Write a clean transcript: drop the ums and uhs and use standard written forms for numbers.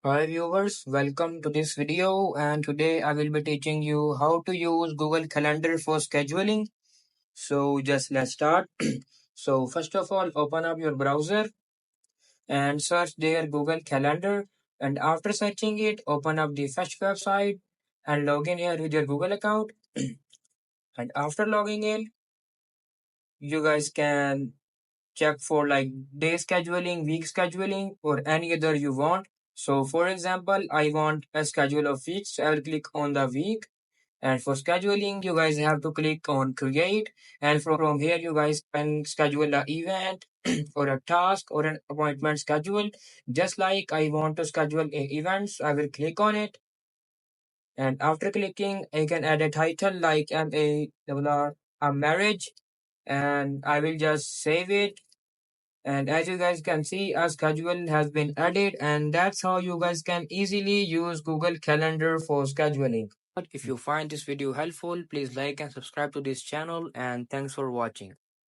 Hi viewers, welcome to this video and today I will be teaching you how to use Google Calendar for scheduling. So just let's start. So first of all, open up your browser and search there Google Calendar, and after searching it, open up the first website and log in here with your Google account. And after logging in, you guys can check for like day scheduling, week scheduling, or any other you want. So for example, I want a schedule of weeks, so I will click on the week. And for scheduling, you guys have to click on create. And from here, you guys can schedule an event or a task or an appointment schedule. Just like I want to schedule a event, I will click on it. And after clicking, I can add a title like a marriage, and I will just save it. And as you guys can see, a schedule has been added, and that's how you guys can easily use Google Calendar for scheduling. But if you find this video helpful, please like and subscribe to this channel, and thanks for watching.